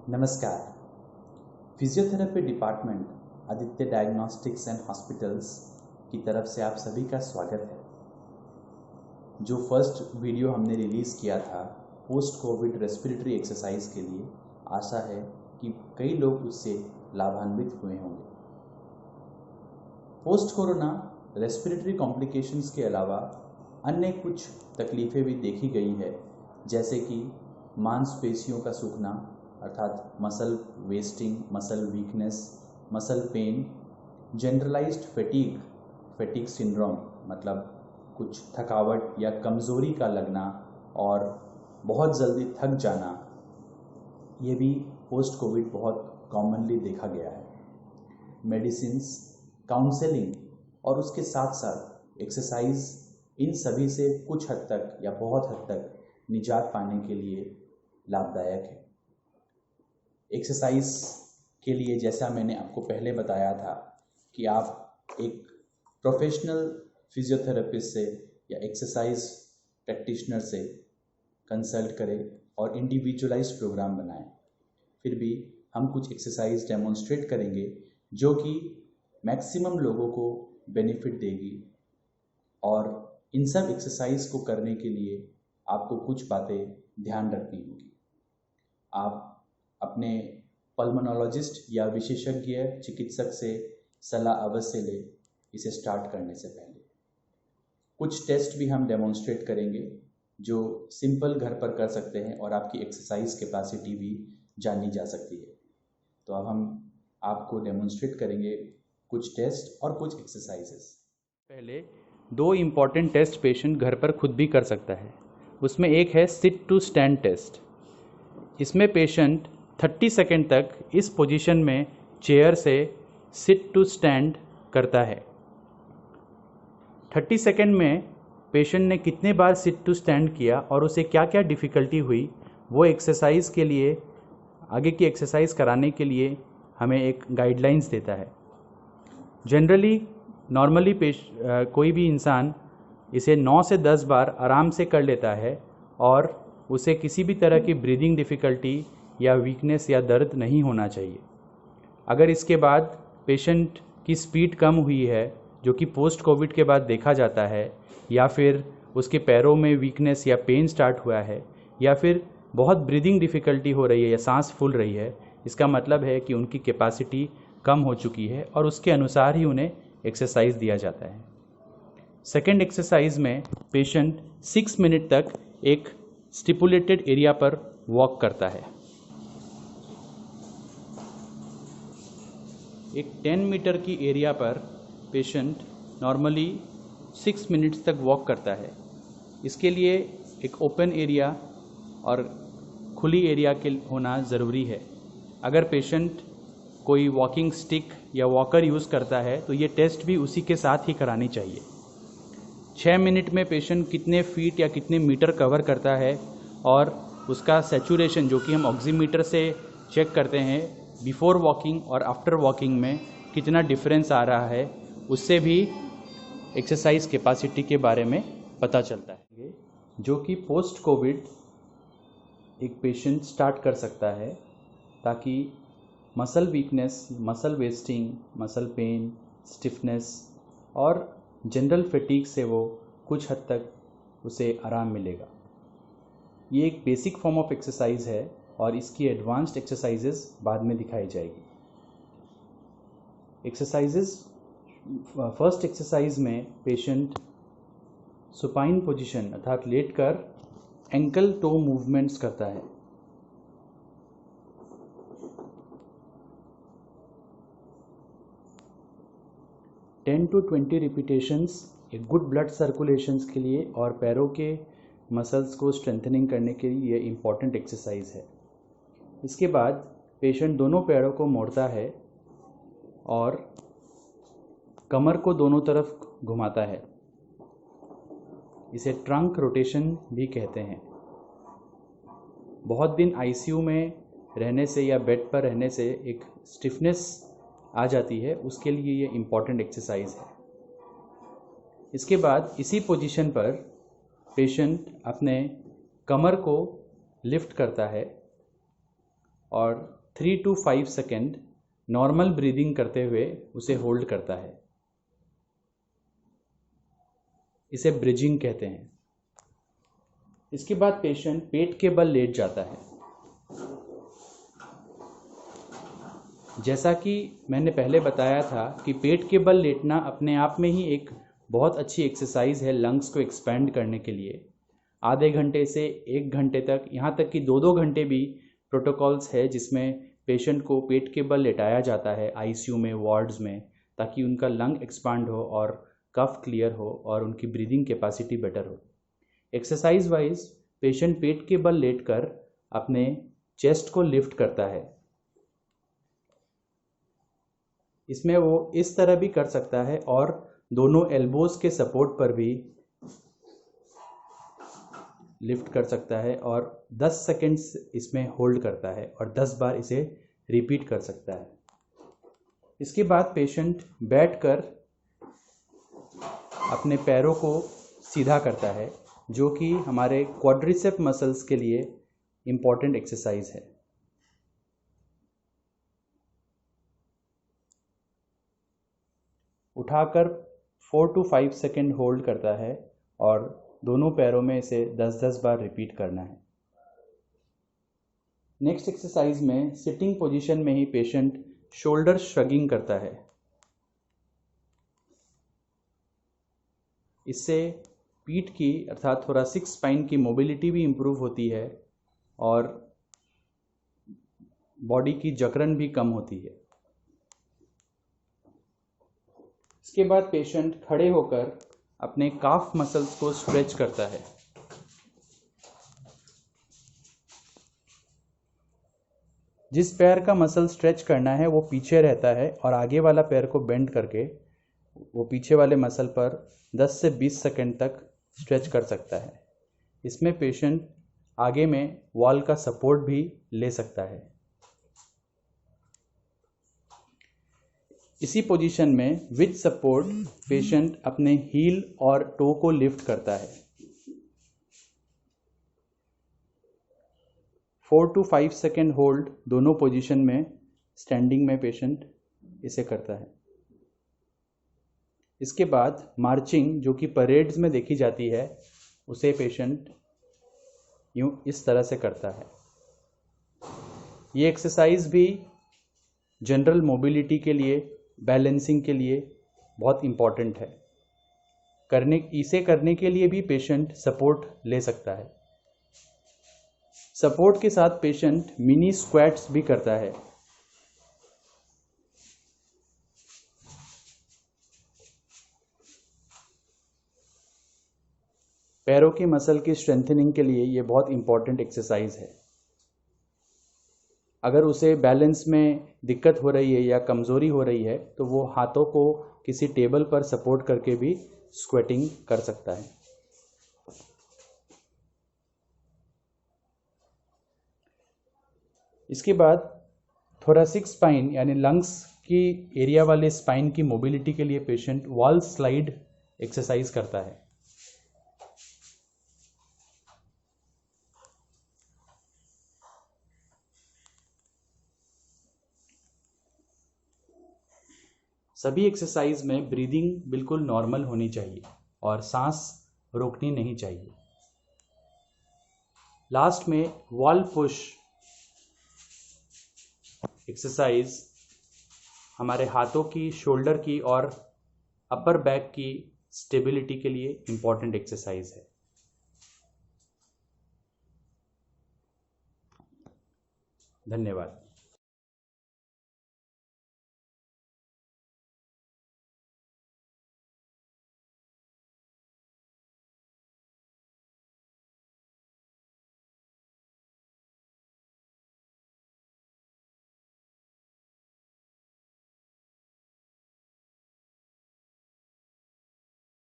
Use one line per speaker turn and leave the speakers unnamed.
नमस्कार। Physiotherapy department Aditya diagnostics and hospitals की तरफ से आप सभी का स्वागत है। जो फर्स्ट वीडियो हमने रिलीज़ किया था पोस्ट कोविड रेस्पिरेटरी एक्सरसाइज के लिए, आशा है कि कई लोग उससे लाभान्वित हुए होंगे। पोस्ट कोरोना रेस्पिरेटरी कॉम्प्लिकेशंस के अलावा अन्य कुछ तकलीफ़ें भी देखी गई है, जैसे कि मांसपेशियों का सूखना अर्थात muscle wasting, muscle weakness, muscle pain, generalised fatigue syndrome मतलब कुछ थकावट या कमज़ोरी का लगना और बहुत जल्दी थक जाना, ये भी पोस्ट कोविड बहुत कॉमनली देखा गया है। मेडिसिन्स, काउंसलिंग और उसके साथ साथ एक्सरसाइज, इन सभी से कुछ हद तक या बहुत हद तक निजात पाने के लिए लाभदायक है। एक्सरसाइज के लिए जैसा मैंने आपको पहले बताया था कि आप एक प्रोफेशनल फिजियोथेरेपिस्ट से या एक्सरसाइज प्रैक्टिशनर से कंसल्ट करें और इंडिविजुअलाइज्ड प्रोग्राम बनाएं। फिर भी हम कुछ एक्सरसाइज डेमोन्स्ट्रेट करेंगे जो कि मैक्सिमम लोगों को बेनिफिट देगी, और इन सब एक्सरसाइज को करने के लिए आपको कुछ बातें ध्यान रखनी होगी। आप अपने पल्मोनोलॉजिस्ट या विशेषज्ञ चिकित्सक से सलाह अवश्य लें इसे स्टार्ट करने से पहले। कुछ टेस्ट भी हम डेमोन्स्ट्रेट करेंगे जो सिंपल घर पर कर सकते हैं और आपकी एक्सरसाइज कैपेसिटी भी जानी जा सकती है। तो अब हम आपको डेमोन्स्ट्रेट करेंगे कुछ टेस्ट और कुछ एक्सरसाइजेस।
पहले दो इम्पॉर्टेंट टेस्ट पेशेंट घर पर खुद भी कर सकता है। उसमें एक है सिट टू स्टैंड टेस्ट। इसमें पेशेंट 30 सेकेंड तक इस पोजीशन में चेयर से सिट टू स्टैंड करता है। 30 सेकेंड में पेशेंट ने कितने बार सिट टू स्टैंड किया और उसे क्या क्या डिफ़िकल्टी हुई, वो एक्सरसाइज के लिए, आगे की एक्सरसाइज कराने के लिए हमें एक गाइडलाइंस देता है। जनरली नॉर्मली कोई भी इंसान इसे 9 से 10 बार आराम से कर लेता है और उसे किसी भी तरह की ब्रीदिंग डिफ़िकल्टी या वीकनेस या दर्द नहीं होना चाहिए। अगर इसके बाद पेशेंट की स्पीड कम हुई है, जो कि पोस्ट कोविड के बाद देखा जाता है, या फिर उसके पैरों में वीकनेस या पेन स्टार्ट हुआ है, या फिर बहुत ब्रीदिंग डिफ़िकल्टी हो रही है या सांस फूल रही है, इसका मतलब है कि उनकी कैपेसिटी कम हो चुकी है और उसके अनुसार ही उन्हें एक्सरसाइज दिया जाता है। सेकेंड एक्सरसाइज में पेशेंट 6 मिनट तक एक स्टिपुलेटेड एरिया पर वॉक करता है। एक 10 मीटर की एरिया पर पेशेंट नॉर्मली 6 मिनट्स तक वॉक करता है। इसके लिए एक ओपन एरिया और खुली एरिया के होना ज़रूरी है। अगर पेशेंट कोई वॉकिंग स्टिक या वॉकर यूज़ करता है तो ये टेस्ट भी उसी के साथ ही करानी चाहिए। 6 मिनट में पेशेंट कितने फीट या कितने मीटर कवर करता है और उसका सैचुरेशन, जो कि हम ऑक्सीमीटर से चेक करते हैं, बिफोर वॉकिंग और आफ्टर वॉकिंग में कितना डिफरेंस आ रहा है, उससे भी एक्सरसाइज कैपेसिटी के बारे में पता चलता है। जो कि पोस्ट कोविड एक पेशेंट स्टार्ट कर सकता है, ताकि muscle weakness, muscle wasting, muscle pain, stiffness और जनरल फैटीग से वो कुछ हद तक उसे आराम मिलेगा। ये एक बेसिक फॉर्म ऑफ एक्सरसाइज है और इसकी एडवांस्ड एक्सरसाइजेस बाद में दिखाई जाएगी। एक्सरसाइजेस, फर्स्ट एक्सरसाइज में पेशेंट सुपाइन पोजीशन अर्थात लेटकर एंकल टो मूवमेंट्स करता है। टेन to 20 रिपीटेशंस एक गुड ब्लड सर्कुलेशंस के लिए और पैरों के मसल्स को स्ट्रेंथनिंग करने के लिए ये इम्पॉर्टेंट एक्सरसाइज है। इसके बाद पेशेंट दोनों पैरों को मोड़ता है और कमर को दोनों तरफ घुमाता है। इसे ट्रंक रोटेशन भी कहते हैं। बहुत दिन आईसीयू में रहने से या बेड पर रहने से एक स्टिफनेस आ जाती है, उसके लिए ये इम्पॉर्टेंट एक्सरसाइज है। इसके बाद इसी पोजीशन पर पेशेंट अपने कमर को लिफ्ट करता है और 3 to 5 सेकेंड नॉर्मल ब्रीदिंग करते हुए उसे होल्ड करता है। इसे ब्रिजिंग कहते हैं। इसके बाद पेशेंट पेट के बल लेट जाता है। जैसा कि मैंने पहले बताया था कि पेट के बल लेटना अपने आप में ही एक बहुत अच्छी एक्सरसाइज है लंग्स को एक्सपेंड करने के लिए। आधे घंटे से 1 घंटे तक, यहाँ तक कि 2-2 घंटे भी प्रोटोकॉल्स है जिसमें पेशेंट को पेट के बल लेटाया जाता है आईसीयू में, वार्ड्स में, ताकि उनका लंग एक्सपांड हो और कफ क्लियर हो और उनकी ब्रीदिंग कैपेसिटी बेटर हो। एक्सरसाइज वाइज पेशेंट पेट के बल लेटकर अपने चेस्ट को लिफ्ट करता है। इसमें वो इस तरह भी कर सकता है और दोनों एल्बोज के सपोर्ट पर भी लिफ्ट कर सकता है और 10 सेकेंड्स इसमें होल्ड करता है और 10 बार इसे रिपीट कर सकता है। इसके बाद पेशेंट बैठकर अपने पैरों को सीधा करता है, जो कि हमारे क्वाड्रिसेप मसल्स के लिए इम्पॉर्टेंट एक्सरसाइज है। उठाकर 4 to 5 सेकेंड होल्ड करता है और दोनों पैरों में इसे 10-10 बार रिपीट करना है। नेक्स्ट एक्सरसाइज में सिटिंग पोजीशन में ही पेशेंट शोल्डर श्रगिंग करता है। इससे पीठ की अर्थात थोरैसिक स्पाइन की मोबिलिटी भी इम्प्रूव होती है और बॉडी की जकड़न भी कम होती है। इसके बाद पेशेंट खड़े होकर अपने काफ मसल्स को स्ट्रेच करता है। जिस पैर का मसल स्ट्रेच करना है वो पीछे रहता है और आगे वाला पैर को बेंड करके वो पीछे वाले मसल पर 10 से 20 सेकंड तक स्ट्रेच कर सकता है। इसमें पेशेंट आगे में वॉल का सपोर्ट भी ले सकता है। इसी पोजीशन में विद सपोर्ट पेशेंट अपने हील और टो को लिफ्ट करता है। 4 to 5 सेकेंड होल्ड दोनों पोजीशन में स्टैंडिंग में पेशेंट इसे करता है। इसके बाद मार्चिंग, जो कि परेड्स में देखी जाती है, उसे पेशेंट यूं इस तरह से करता है। ये एक्सरसाइज भी जनरल मोबिलिटी के लिए, बैलेंसिंग के लिए बहुत इम्पॉर्टेंट है। इसे करने के लिए भी पेशेंट सपोर्ट ले सकता है। सपोर्ट के साथ पेशेंट मिनी स्क्वाट्स भी करता है। पैरों की मसल की स्ट्रेंथनिंग के लिए ये बहुत इम्पॉर्टेंट एक्सरसाइज है। अगर उसे बैलेंस में दिक्कत हो रही है या कमज़ोरी हो रही है तो वो हाथों को किसी टेबल पर सपोर्ट करके भी स्क्वेटिंग कर सकता है। इसके बाद थोरैसिक स्पाइन यानी लंग्स की एरिया वाले स्पाइन की मोबिलिटी के लिए पेशेंट वॉल स्लाइड एक्सरसाइज करता है। सभी एक्सरसाइज में ब्रीदिंग बिल्कुल नॉर्मल होनी चाहिए और सांस रोकनी नहीं चाहिए। लास्ट में वॉल पुश एक्सरसाइज हमारे हाथों की, शोल्डर की और अपर बैक की स्टेबिलिटी के लिए इम्पॉर्टेंट एक्सरसाइज है। धन्यवाद।